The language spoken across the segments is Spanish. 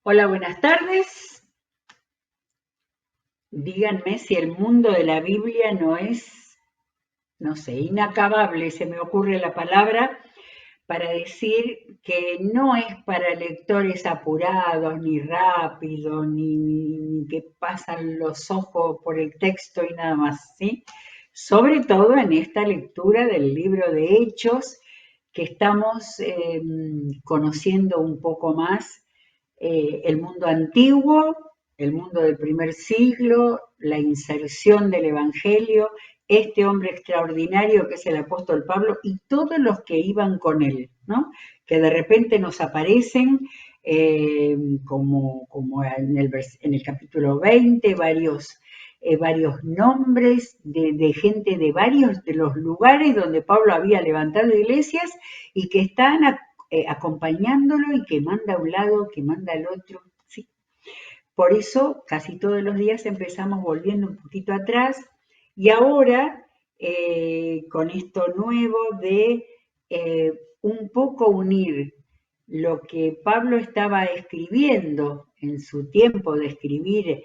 Hola, buenas tardes. Díganme si el mundo de la Biblia no es, no sé, inacabable, se me ocurre la palabra, para decir que no es para lectores apurados, ni rápidos, ni que pasan los ojos por el texto y nada más, ¿sí? Sobre todo en esta lectura del libro de Hechos, que estamos conociendo un poco más el mundo antiguo, el mundo del primer siglo, la inserción del Evangelio, este hombre extraordinario que es el apóstol Pablo y todos los que iban con él, ¿no? Que de repente nos aparecen, como en el capítulo 20, varios nombres de gente de varios de los lugares donde Pablo había levantado iglesias y que están acompañándolo y que manda a un lado, que manda al otro. ¿Sí? Por eso casi todos los días empezamos volviendo un poquito atrás y ahora con esto nuevo de un poco unir lo que Pablo estaba escribiendo en su tiempo de escribir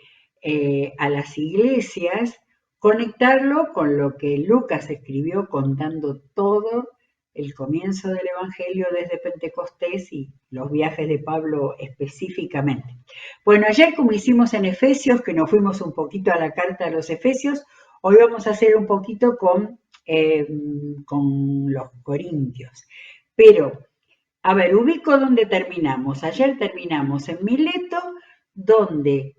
a las iglesias, conectarlo con lo que Lucas escribió contando todo el comienzo del Evangelio desde Pentecostés y los viajes de Pablo específicamente. Bueno, ayer como hicimos en Efesios, que nos fuimos un poquito a la carta de los Efesios, hoy vamos a hacer un poquito con los Corintios. Pero, a ver, ubico dónde terminamos. Ayer terminamos en Mileto, donde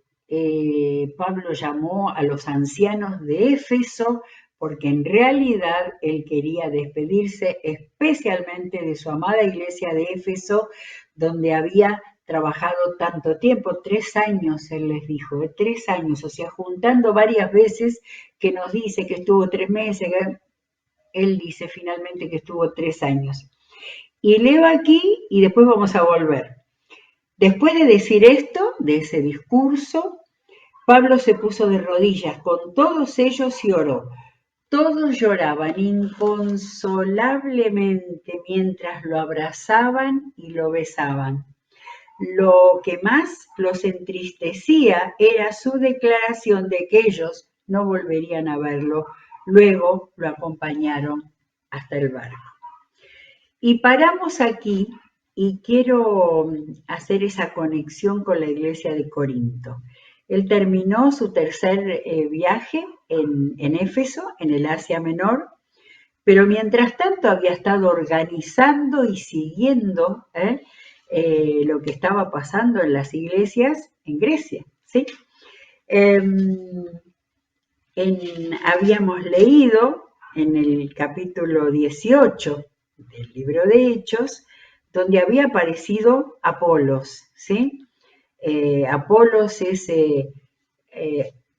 Pablo llamó a los ancianos de Éfeso, porque en realidad él quería despedirse especialmente de su amada iglesia de Éfeso, donde había trabajado tanto tiempo, 3 años, él les dijo, 3 años, o sea, juntando varias veces que nos dice que estuvo 3 meses, él dice finalmente que estuvo 3 años. Y leo aquí y después vamos a volver. Después de decir esto, de ese discurso, Pablo se puso de rodillas con todos ellos y oró. Todos lloraban inconsolablemente mientras lo abrazaban y lo besaban. Lo que más los entristecía era su declaración de que ellos no volverían a verlo. Luego lo acompañaron hasta el barco. Y paramos aquí y quiero hacer esa conexión con la iglesia de Corinto. Él terminó su tercer viaje en Éfeso, en el Asia Menor, pero mientras tanto había estado organizando y siguiendo lo que estaba pasando en las iglesias en Grecia. ¿Sí? Habíamos leído en el capítulo 18 del libro de Hechos, donde había aparecido Apolos, ¿sí? Apolos es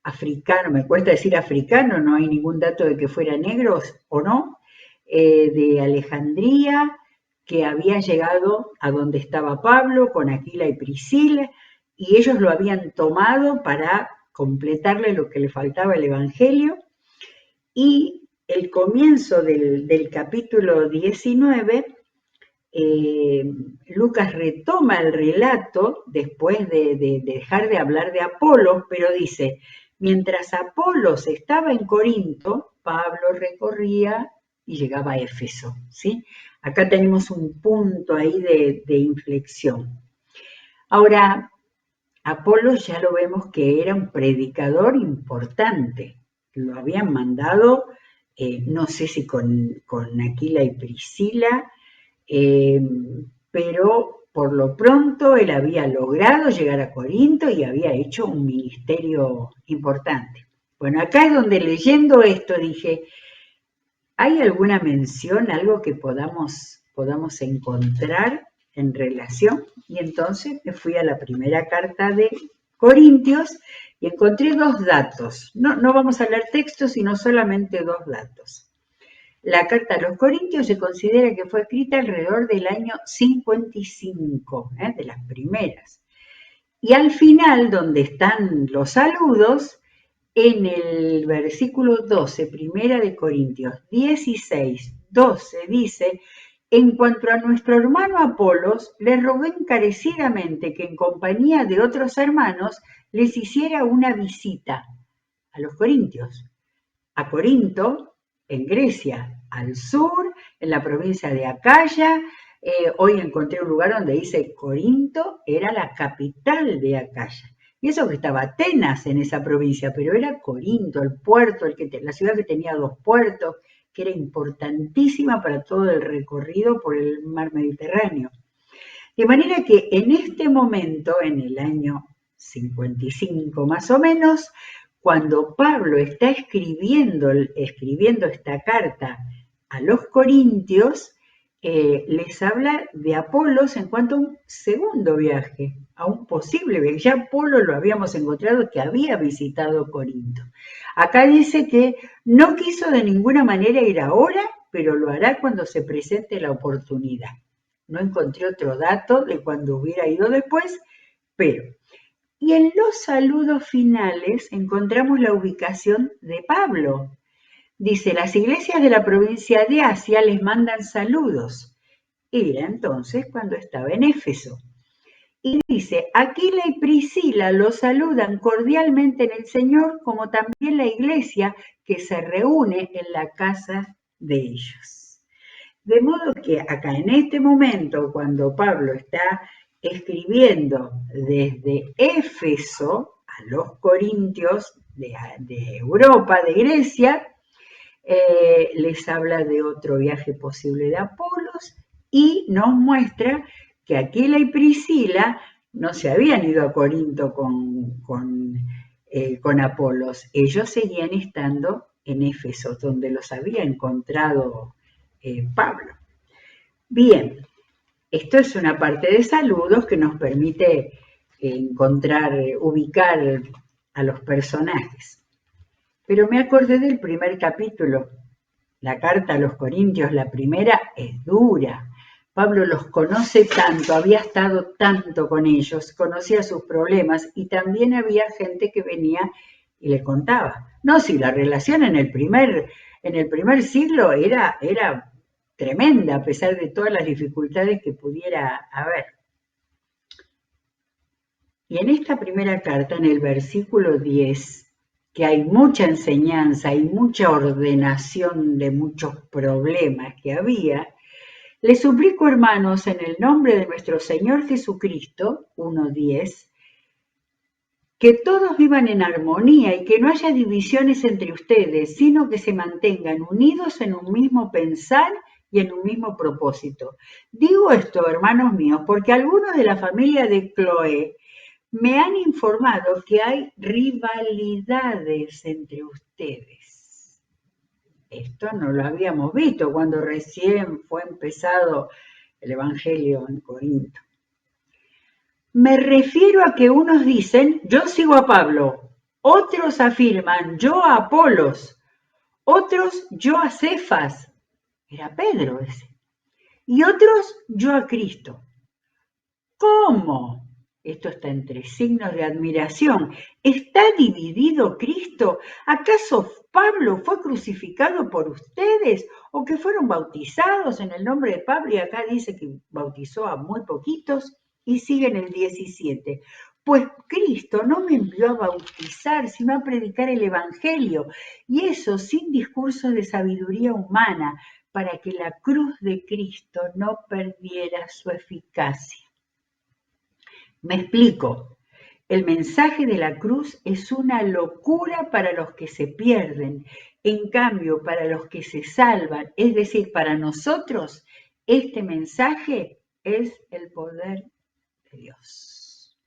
africano, me cuesta decir africano, no hay ningún dato de que fuera negro o no, de Alejandría, que había llegado a donde estaba Pablo con Aquila y Priscila, y ellos lo habían tomado para completarle lo que le faltaba al Evangelio, y el comienzo del capítulo 19, Lucas retoma el relato después de dejar de hablar de Apolos, pero dice, mientras Apolos estaba en Corinto, Pablo recorría y llegaba a Éfeso, ¿sí? Acá tenemos un punto ahí de inflexión. Ahora, Apolos ya lo vemos que era un predicador importante, lo habían mandado, no sé si con Aquila y Priscila, eh, pero por lo pronto él había logrado llegar a Corinto y había hecho un ministerio importante. Bueno, acá es donde leyendo esto dije, ¿hay alguna mención, algo que podamos encontrar en relación? Y entonces me fui a la primera carta de Corintios y encontré dos datos. No vamos a leer textos, sino solamente dos datos. La carta a los Corintios se considera que fue escrita alrededor del año 55, de las primeras. Y al final, donde están los saludos, en el versículo 12, primera de Corintios 16, 12, dice En cuanto a nuestro hermano Apolos, le rogó encarecidamente que en compañía de otros hermanos les hiciera una visita a los corintios, a Corinto, en Grecia, al sur, en la provincia de Acaya. Hoy encontré un lugar donde dice Corinto era la capital de Acaya. Y eso que estaba Atenas en esa provincia, pero era Corinto, el puerto, la ciudad que tenía 2 puertos, que era importantísima para todo el recorrido por el mar Mediterráneo. De manera que en este momento, en el año 55 más o menos, cuando Pablo está escribiendo esta carta a los corintios, les habla de Apolos en cuanto a un segundo viaje, a un posible viaje. Ya Apolo lo habíamos encontrado que había visitado Corinto. Acá dice que no quiso de ninguna manera ir ahora, pero lo hará cuando se presente la oportunidad. No encontré otro dato de cuando hubiera ido después, pero... Y en los saludos finales encontramos la ubicación de Pablo. Dice, las iglesias de la provincia de Asia les mandan saludos. Era entonces cuando estaba en Éfeso. Y dice, Aquila y Priscila los saludan cordialmente en el Señor, como también la iglesia que se reúne en la casa de ellos. De modo que acá en este momento, cuando Pablo está escribiendo desde Éfeso a los corintios de Europa, de Grecia, les habla de otro viaje posible de Apolos y nos muestra que Aquila y Priscila no se habían ido a Corinto con Apolos, ellos seguían estando en Éfeso, donde los había encontrado Pablo. Bien, esto es una parte de saludos que nos permite ubicar a los personajes. Pero me acordé del primer capítulo, la carta a los Corintios, la primera es dura. Pablo los conoce tanto, había estado tanto con ellos, conocía sus problemas y también había gente que venía y le contaba. No, si la relación en el primer siglo era tremenda, a pesar de todas las dificultades que pudiera haber. Y en esta primera carta, en el versículo 10, que hay mucha enseñanza y mucha ordenación de muchos problemas que había, les suplico, hermanos, en el nombre de nuestro Señor Jesucristo, 1:10, que todos vivan en armonía y que no haya divisiones entre ustedes, sino que se mantengan unidos en un mismo pensar y en un mismo propósito. Digo esto, hermanos míos, porque algunos de la familia de Cloé me han informado que hay rivalidades entre ustedes. Esto no lo habíamos visto cuando recién fue empezado el Evangelio en Corinto. Me refiero a que unos dicen, yo sigo a Pablo, otros afirman, yo a Apolos, otros, yo a Cefas, era Pedro ese, y otros, yo a Cristo. ¿Cómo? Esto está entre signos de admiración. ¿Está dividido Cristo? ¿Acaso Pablo fue crucificado por ustedes o que fueron bautizados en el nombre de Pablo? Y acá dice que bautizó a muy poquitos y sigue en el 17. Pues Cristo no me envió a bautizar, sino a predicar el Evangelio, y eso sin discursos de sabiduría humana, para que la cruz de Cristo no perdiera su eficacia. Me explico. El mensaje de la cruz es una locura para los que se pierden. En cambio, para los que se salvan, es decir, para nosotros, este mensaje es el poder de Dios.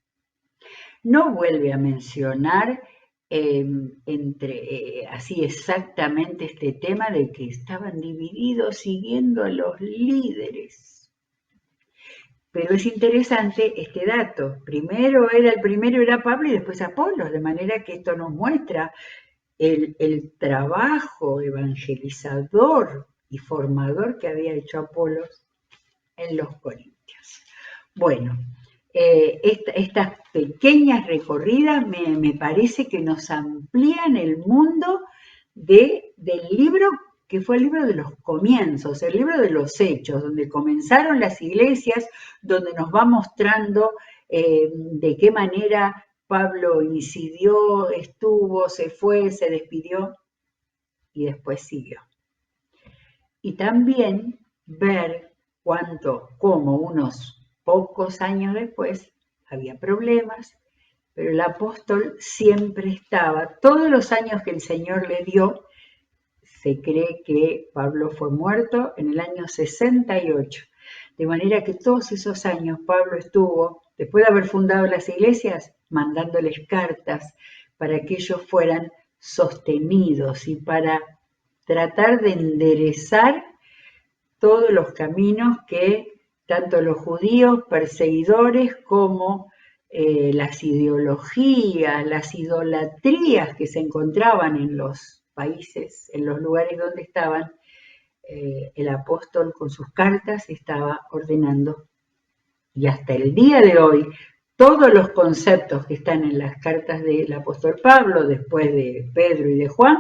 No vuelve a mencionar así exactamente este tema de que estaban divididos siguiendo a los líderes. Pero es interesante este dato. El primero era Pablo y después Apolos, de manera que esto nos muestra el trabajo evangelizador y formador que había hecho Apolos en los Corintios. Bueno, estas pequeñas recorridas me parece que nos amplían el mundo del libro que fue el libro de los comienzos, el libro de los hechos, donde comenzaron las iglesias, donde nos va mostrando de qué manera Pablo incidió, estuvo, se fue, se despidió y después siguió. Y también ver cómo unos pocos años después había problemas, pero el apóstol siempre estaba. Todos los años que el Señor le dio, se cree que Pablo fue muerto en el año 68. De manera que todos esos años Pablo estuvo, después de haber fundado las iglesias, mandándoles cartas para que ellos fueran sostenidos y para tratar de enderezar todos los caminos que tanto los judíos perseguidores como las ideologías, las idolatrías que se encontraban en los países, en los lugares donde estaban, el apóstol con sus cartas estaba ordenando. Y hasta el día de hoy, todos los conceptos que están en las cartas del apóstol Pablo, después de Pedro y de Juan,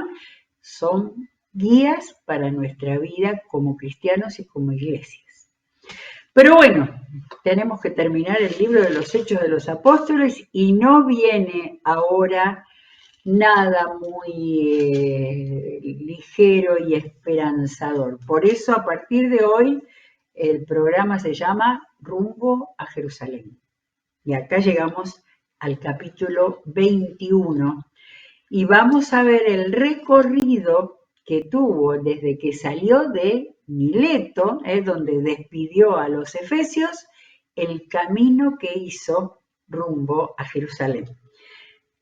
son guías para nuestra vida como cristianos y como iglesias. Pero bueno, tenemos que terminar el libro de los Hechos de los Apóstoles y no viene ahora nada muy ligero y esperanzador. Por eso a partir de hoy el programa se llama Rumbo a Jerusalén. Y acá llegamos al capítulo 21 y vamos a ver el recorrido que tuvo desde que salió de Mileto, donde despidió a los efesios, el camino que hizo rumbo a Jerusalén.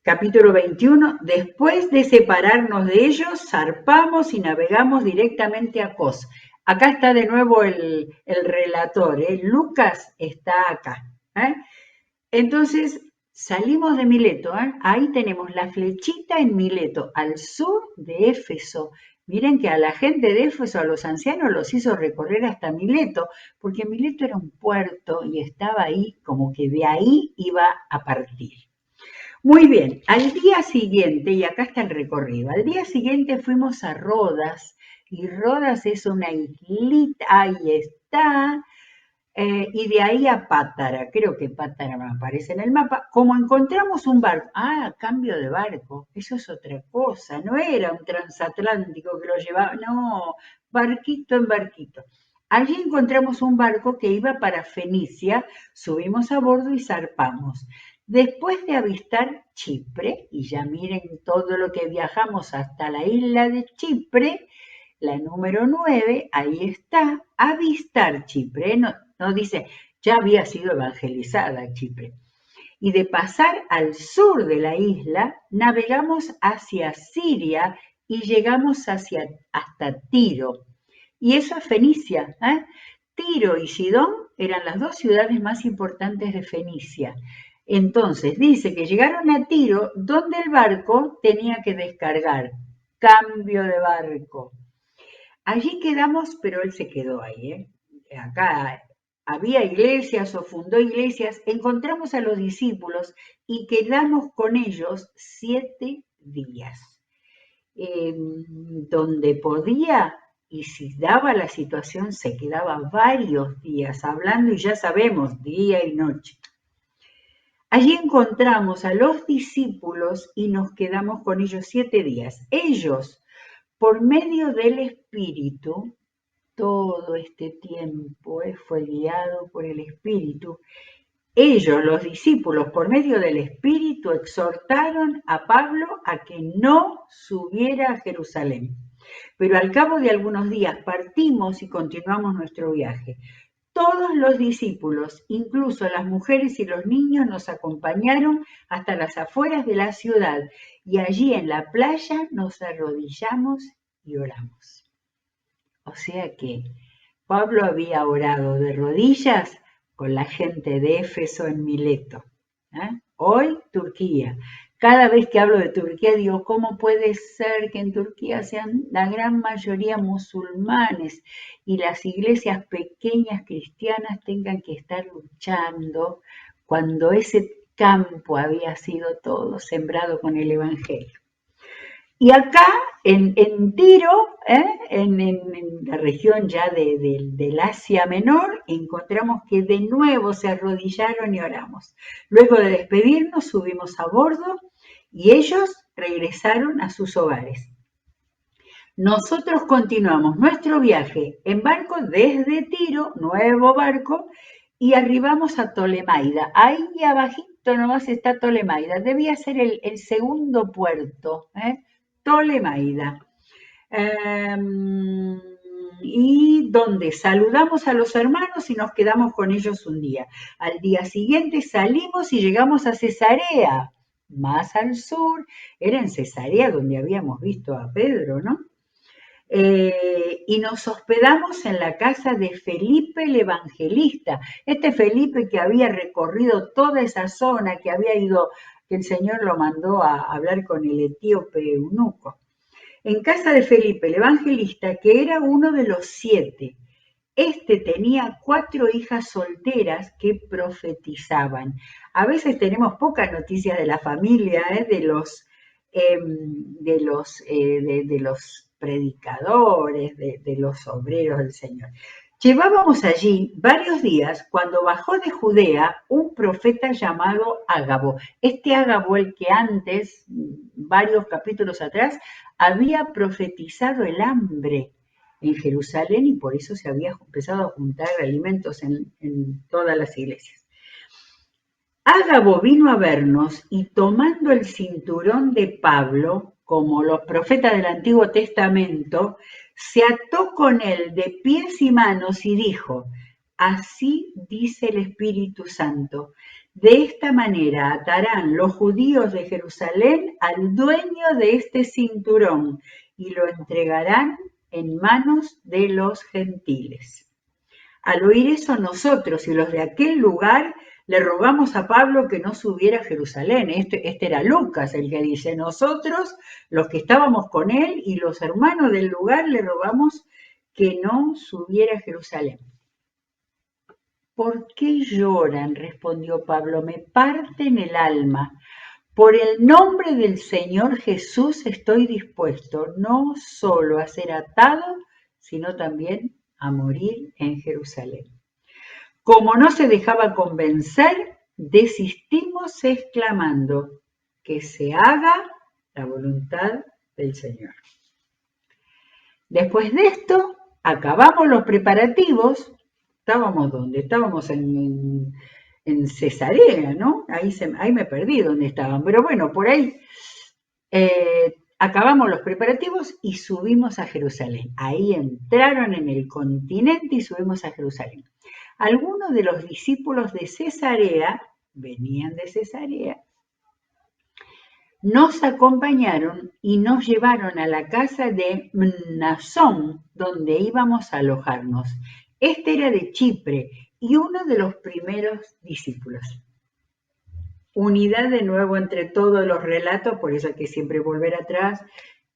Capítulo 21, después de separarnos de ellos, zarpamos y navegamos directamente a Cos. Acá está de nuevo el relator, Lucas está acá. Entonces, salimos de Mileto, ahí tenemos la flechita en Mileto, al sur de Éfeso. Miren que a la gente de Éfeso, a los ancianos, los hizo recorrer hasta Mileto, porque Mileto era un puerto y estaba ahí, como que de ahí iba a partir. Muy bien, al día siguiente, y acá está el recorrido, al día siguiente fuimos a Rodas, y Rodas es una islita, ahí está, y de ahí a Pátara, creo que Pátara me aparece en el mapa, como encontramos un barco, cambio de barco, eso es otra cosa, no era un transatlántico que lo llevaba, no, barquito en barquito. Allí encontramos un barco que iba para Fenicia, subimos a bordo y zarpamos. Después de avistar Chipre, y ya miren todo lo que viajamos hasta la isla de Chipre, la número 9, ahí está, avistar Chipre, no dice, ya había sido evangelizada Chipre. Y de pasar al sur de la isla, navegamos hacia Siria y llegamos hasta Tiro. Y eso es Fenicia. Tiro y Sidón eran las dos ciudades más importantes de Fenicia. Entonces dice que llegaron a Tiro, donde el barco tenía que descargar. Cambio de barco. Allí quedamos, pero él se quedó ahí. Acá había iglesias o fundó iglesias. Encontramos a los discípulos y quedamos con ellos 7 días. Donde podía, y si daba la situación, se quedaba varios días hablando y ya sabemos, día y noche. Allí encontramos a los discípulos y nos quedamos con ellos 7 días. Ellos, por medio del Espíritu, todo este tiempo fue guiado por el Espíritu. Ellos, los discípulos, por medio del Espíritu, exhortaron a Pablo a que no subiera a Jerusalén. Pero al cabo de algunos días partimos y continuamos nuestro viaje. Todos los discípulos, incluso las mujeres y los niños, nos acompañaron hasta las afueras de la ciudad y allí en la playa nos arrodillamos y oramos. O sea que Pablo había orado de rodillas con la gente de Éfeso en Mileto. Hoy Turquía. Cada vez que hablo de Turquía digo, ¿cómo puede ser que en Turquía sean la gran mayoría musulmanes y las iglesias pequeñas cristianas tengan que estar luchando cuando ese campo había sido todo sembrado con el Evangelio? Y acá, en Tiro, en la región ya del Asia Menor, encontramos que de nuevo se arrodillaron y oramos. Luego de despedirnos, subimos a bordo y ellos regresaron a sus hogares. Nosotros continuamos nuestro viaje en barco desde Tiro, nuevo barco, y arribamos a Tolemaida. Ahí abajito nomás está Tolemaida. Debía ser el segundo puerto, Tolemaida. Y donde saludamos a los hermanos y nos quedamos con ellos un día. Al día siguiente salimos y llegamos a Cesarea, más al sur. Era en Cesarea donde habíamos visto a Pedro, ¿no? Y nos hospedamos en la casa de Felipe el Evangelista. Este Felipe que había recorrido toda esa zona, que había ido, que el Señor lo mandó a hablar con el etíope eunuco. En casa de Felipe el Evangelista, que era uno de los 7. Este tenía 4 hijas solteras que profetizaban. A veces tenemos pocas noticias de la familia, de los predicadores, de los obreros del Señor. Llevábamos allí varios días cuando bajó de Judea un profeta llamado Ágabo. Este Ágabo, el que antes, varios capítulos atrás, había profetizado el hambre en Jerusalén y por eso se había empezado a juntar alimentos en todas las iglesias. Ágabo vino a vernos y tomando el cinturón de Pablo, como los profetas del Antiguo Testamento, se ató con él de pies y manos y dijo: así dice el Espíritu Santo, de esta manera atarán los judíos de Jerusalén al dueño de este cinturón y lo entregarán en manos de los gentiles. Al oír eso, nosotros y los de aquel lugar le rogamos a Pablo que no subiera a Jerusalén. Este era Lucas el que dice: nosotros, los que estábamos con él y los hermanos del lugar, le rogamos que no subiera a Jerusalén. ¿Por qué lloran?, respondió Pablo, me parten el alma. Por el nombre del Señor Jesús estoy dispuesto no solo a ser atado, sino también a morir en Jerusalén. Como no se dejaba convencer, desistimos exclamando: que se haga la voluntad del Señor. Después de esto, acabamos los preparativos. ¿Estábamos dónde? Estábamos en Cesarea, ¿no? Ahí me perdí dónde estaban, pero bueno, por ahí acabamos los preparativos y subimos a Jerusalén. Ahí entraron en el continente y subimos a Jerusalén. Algunos de los discípulos de Cesarea, venían de Cesarea, nos acompañaron y nos llevaron a la casa de Mnasón, donde íbamos a alojarnos. Este era de Chipre y uno de los primeros discípulos. Unidad de nuevo entre todos los relatos, por eso hay que siempre volver atrás.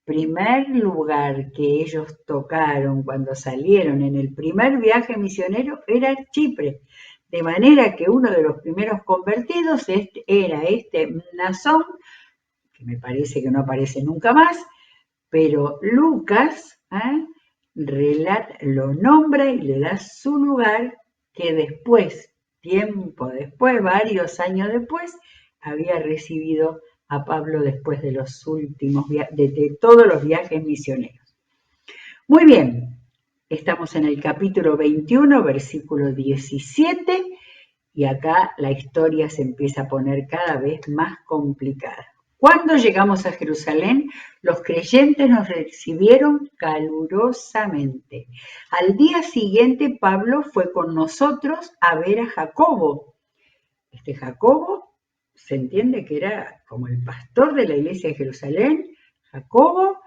Primer lugar que ellos tocaron cuando salieron en el primer viaje misionero era Chipre, de manera que uno de los primeros convertidos era este Mnasón, que me parece que no aparece nunca más, pero Lucas lo nombra y le da su lugar, que después, tiempo después, varios años después, había recibido a Pablo después de los últimos de todos los viajes misioneros. Muy bien, estamos en el capítulo 21, versículo 17, y acá la historia se empieza a poner cada vez más complicada. Cuando llegamos a Jerusalén, los creyentes nos recibieron calurosamente. Al día siguiente, Pablo fue con nosotros a ver a Jacobo. Este Jacobo se entiende que era como el pastor de la iglesia de Jerusalén. Jacobo,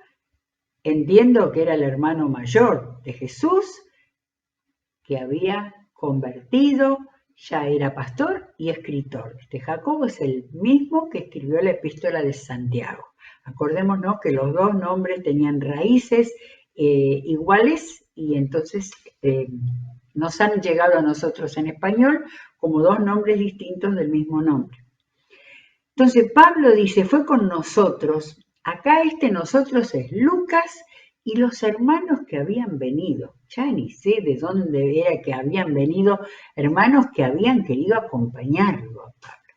entiendo que era el hermano mayor de Jesús, que había convertido, ya era pastor y escritor. Este Jacobo es el mismo que escribió la epístola de Santiago. Acordémonos que los dos nombres tenían raíces iguales y entonces nos han llegado a nosotros en español como dos nombres distintos del mismo nombre. Entonces Pablo dice, fue con nosotros Acá nosotros es Lucas y los hermanos que habían venido. Ya ni sé de dónde era que habían venido hermanos que habían querido acompañarlo a Pablo.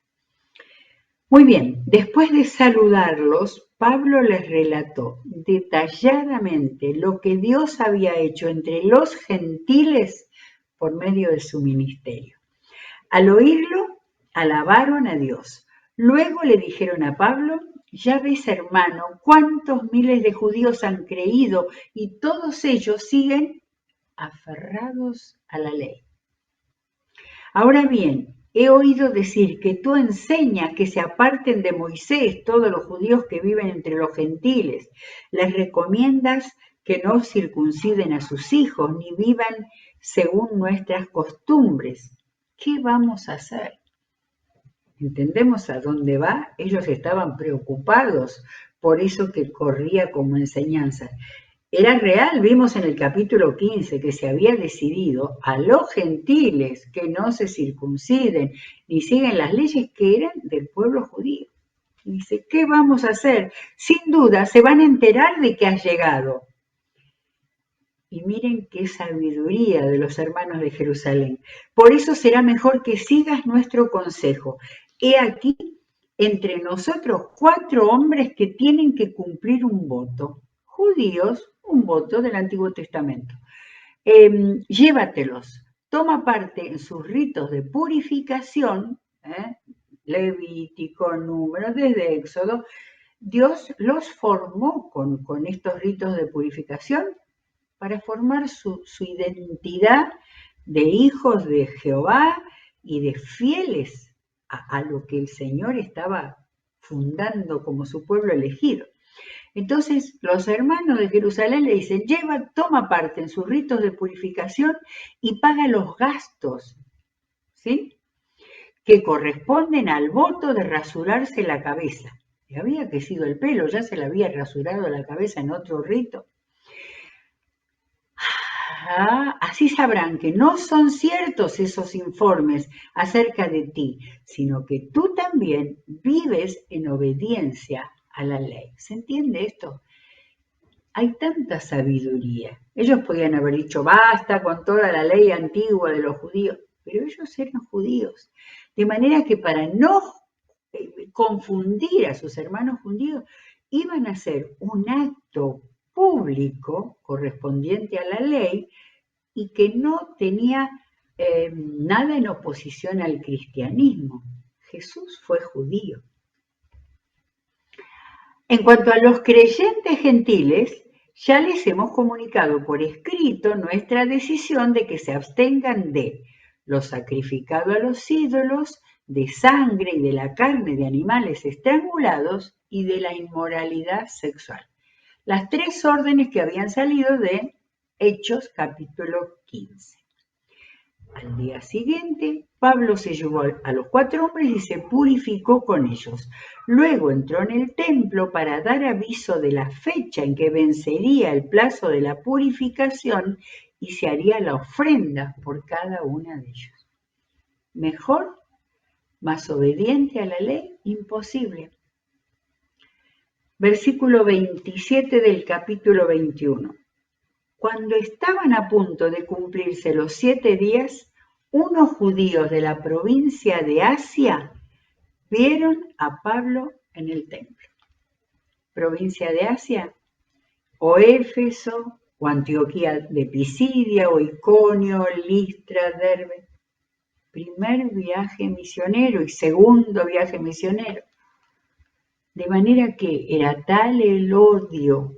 Muy bien, después de saludarlos, Pablo les relató detalladamente lo que Dios había hecho entre los gentiles por medio de su ministerio. Al oírlo, alabaron a Dios. Luego le dijeron a Pablo: ya ves, hermano, cuántos miles de judíos han creído y todos ellos siguen aferrados a la ley. Ahora bien, he oído decir que tú enseñas que se aparten de Moisés todos los judíos que viven entre los gentiles. Les recomiendas que no circunciden a sus hijos ni vivan según nuestras costumbres. ¿Qué vamos a hacer? ¿Entendemos a dónde va? Ellos estaban preocupados por eso que corría como enseñanza. Era real, vimos en el capítulo 15 que se había decidido a los gentiles que no se circunciden ni siguen las leyes que eran del pueblo judío. Y dice, ¿qué vamos a hacer? Sin duda se van a enterar de que has llegado. Y miren qué sabiduría de los hermanos de Jerusalén. Por eso será mejor que sigas nuestro consejo. He aquí entre nosotros 4 hombres que tienen que cumplir un voto. Judíos, un voto del Antiguo Testamento. Llévatelos, toma parte en sus ritos de purificación, Levítico, Números, desde Éxodo. Dios los formó con estos ritos de purificación para formar su identidad de hijos de Jehová y de fieles a lo que el Señor estaba fundando como su pueblo elegido. Entonces los hermanos de Jerusalén le dicen, toma parte en sus ritos de purificación y paga los gastos, ¿sí?, que corresponden al voto de rasurarse la cabeza. Le había crecido el pelo, ya se le había rasurado la cabeza en otro rito. Así sabrán que no son ciertos esos informes acerca de ti, sino que tú también vives en obediencia a la ley. ¿Se entiende esto? Hay tanta sabiduría. Ellos podían haber dicho, basta con toda la ley antigua de los judíos, pero ellos eran judíos. De manera que para no confundir a sus hermanos judíos, iban a hacer un acto público correspondiente a la ley y que no tenía nada en oposición al cristianismo. Jesús fue judío. En cuanto a los creyentes gentiles, ya les hemos comunicado por escrito nuestra decisión de que se abstengan de lo sacrificado a los ídolos, de sangre y de la carne de animales estrangulados y de la inmoralidad sexual. Las 3 órdenes que habían salido de Hechos capítulo 15. Al día siguiente, Pablo se llevó a los 4 hombres y se purificó con ellos. Luego entró en el templo para dar aviso de la fecha en que vencería el plazo de la purificación y se haría la ofrenda por cada una de ellos. Mejor, más obediente a la ley, imposible. Versículo 27 del capítulo 21. Cuando estaban a punto de cumplirse los 7 días, unos judíos de la provincia de Asia vieron a Pablo en el templo. Provincia de Asia, o Éfeso, o Antioquía de Pisidia, o Iconio, Listra, Derbe. Primer viaje misionero y segundo viaje misionero. De manera que era tal el odio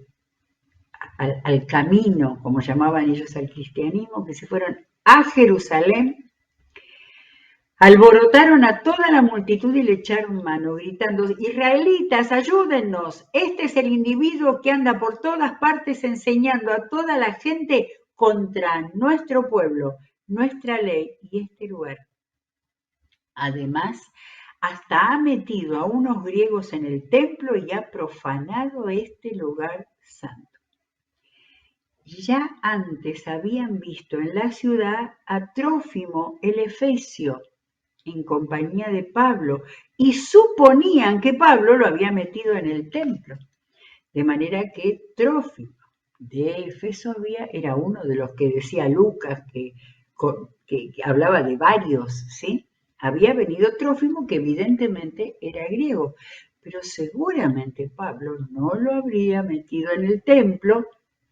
al camino, como llamaban ellos al cristianismo, que se fueron a Jerusalén, alborotaron a toda la multitud y le echaron mano, gritando, israelitas, ayúdennos, este es el individuo que anda por todas partes enseñando a toda la gente contra nuestro pueblo, nuestra ley y este lugar. Además, hasta ha metido a unos griegos en el templo y ha profanado este lugar santo. Ya antes habían visto en la ciudad a Trófimo el Efesio en compañía de Pablo y suponían que Pablo lo había metido en el templo. De manera que Trófimo de Éfeso era uno de los que decía Lucas, que hablaba de varios, ¿sí? Había venido Trófimo, que evidentemente era griego, pero seguramente Pablo no lo habría metido en el templo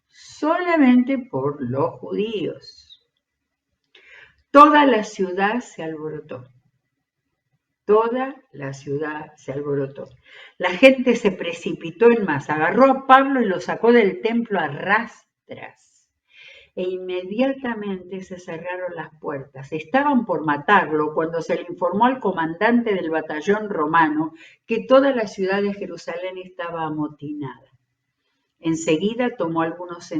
solamente por los judíos. Toda la ciudad se alborotó. Toda la ciudad se alborotó. La gente se precipitó en masa, agarró a Pablo y lo sacó del templo a rastras. E inmediatamente se cerraron las puertas. Estaban por matarlo cuando se le informó al comandante del batallón romano que toda la ciudad de Jerusalén estaba amotinada. Enseguida tomó algunos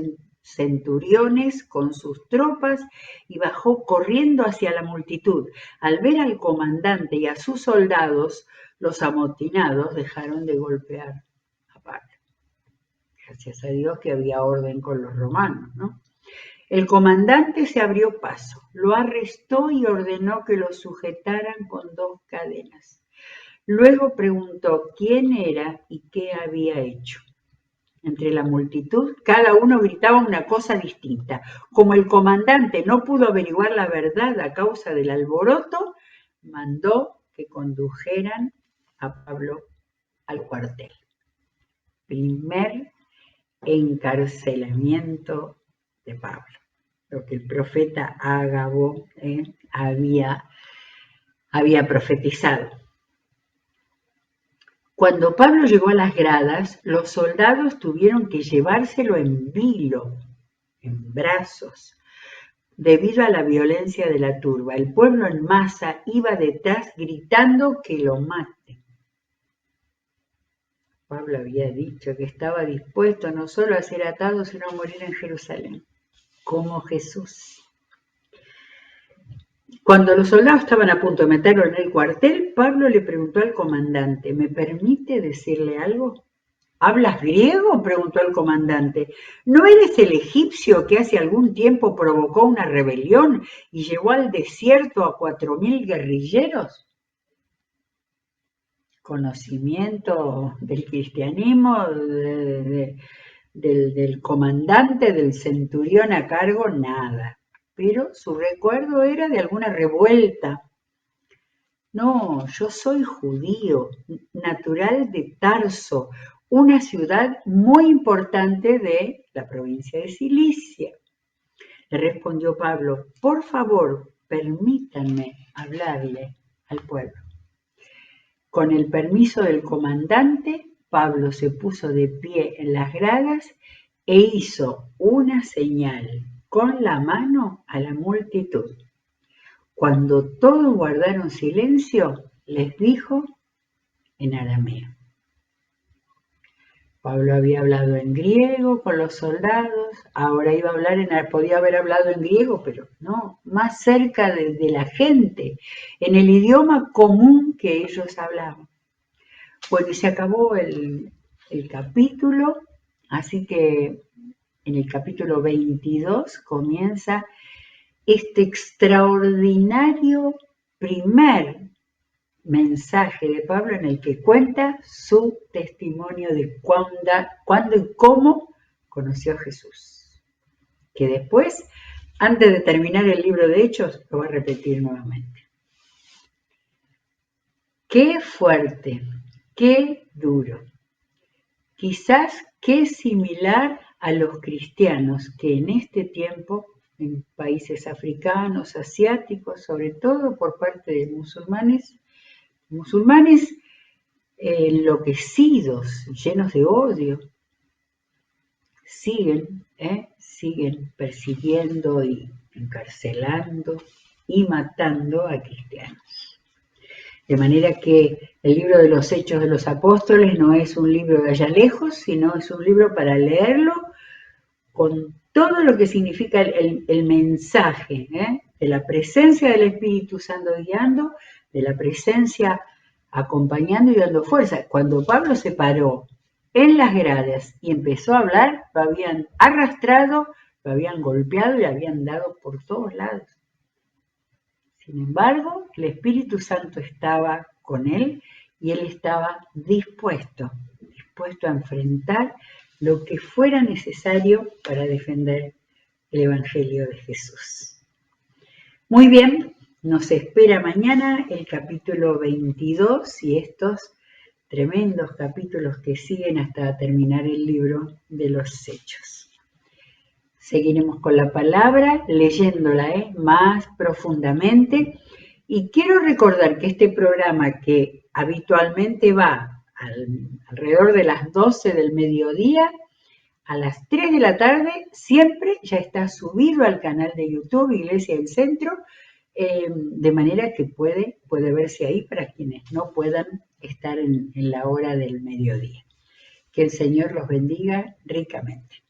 centuriones con sus tropas y bajó corriendo hacia la multitud. Al ver al comandante y a sus soldados, los amotinados dejaron de golpear a Pablo. Gracias a Dios que había orden con los romanos, ¿no? El comandante se abrió paso, lo arrestó y ordenó que lo sujetaran con 2 cadenas. Luego preguntó quién era y qué había hecho. Entre la multitud, cada uno gritaba una cosa distinta. Como el comandante no pudo averiguar la verdad a causa del alboroto, mandó que condujeran a Pablo al cuartel. Primer encarcelamiento de Pablo. Lo que el profeta Ágabo había profetizado. Cuando Pablo llegó a las gradas, los soldados tuvieron que llevárselo en vilo, en brazos, debido a la violencia de la turba. El pueblo en masa iba detrás gritando que lo maten. Pablo había dicho que estaba dispuesto no solo a ser atado, sino a morir en Jerusalén, como Jesús. Cuando los soldados estaban a punto de meterlo en el cuartel, Pablo le preguntó al comandante, ¿me permite decirle algo? ¿Hablas griego?, preguntó el comandante. ¿No eres el egipcio que hace algún tiempo provocó una rebelión y llevó al desierto a 4.000 guerrilleros? Conocimiento del cristianismo, del comandante, del centurión a cargo, nada. Pero su recuerdo era de alguna revuelta. No, yo soy judío, natural de Tarso, una ciudad muy importante de la provincia de Cilicia. Le respondió Pablo, por favor, permítanme hablarle al pueblo. Con el permiso del comandante, Pablo se puso de pie en las gradas e hizo una señal con la mano a la multitud. Cuando todos guardaron silencio, les dijo en arameo. Pablo había hablado en griego con los soldados, ahora iba a hablar podía haber hablado en griego, pero no, más cerca de la gente, en el idioma común que ellos hablaban. Bueno, y se acabó el capítulo, así que en el capítulo 22 comienza este extraordinario primer mensaje de Pablo en el que cuenta su testimonio de cuándo y cómo conoció a Jesús. Que después, antes de terminar el libro de Hechos, lo va a repetir nuevamente. Qué fuerte, qué duro. Quizás qué similar a los cristianos que en este tiempo, en países africanos, asiáticos, sobre todo por parte de musulmanes enloquecidos, llenos de odio, siguen persiguiendo y encarcelando y matando a cristianos. De manera que el libro de los Hechos de los Apóstoles no es un libro de allá lejos, sino es un libro para leerlo con todo lo que significa el mensaje, de la presencia del Espíritu Santo guiando, de la presencia acompañando y dando fuerza. Cuando Pablo se paró en las gradas y empezó a hablar, lo habían arrastrado, lo habían golpeado y lo habían dado por todos lados. Sin embargo, el Espíritu Santo estaba con él y él estaba dispuesto dispuesto a enfrentar lo que fuera necesario para defender el Evangelio de Jesús. Muy bien, nos espera mañana el capítulo 22 y estos tremendos capítulos que siguen hasta terminar el libro de los Hechos. Seguiremos con la palabra, leyéndola más profundamente. Y quiero recordar que este programa, que habitualmente va alrededor de las 12 del mediodía, a las 3 de la tarde, siempre ya está subido al canal de YouTube Iglesia del Centro, de manera que puede verse ahí para quienes no puedan estar en la hora del mediodía. Que el Señor los bendiga ricamente.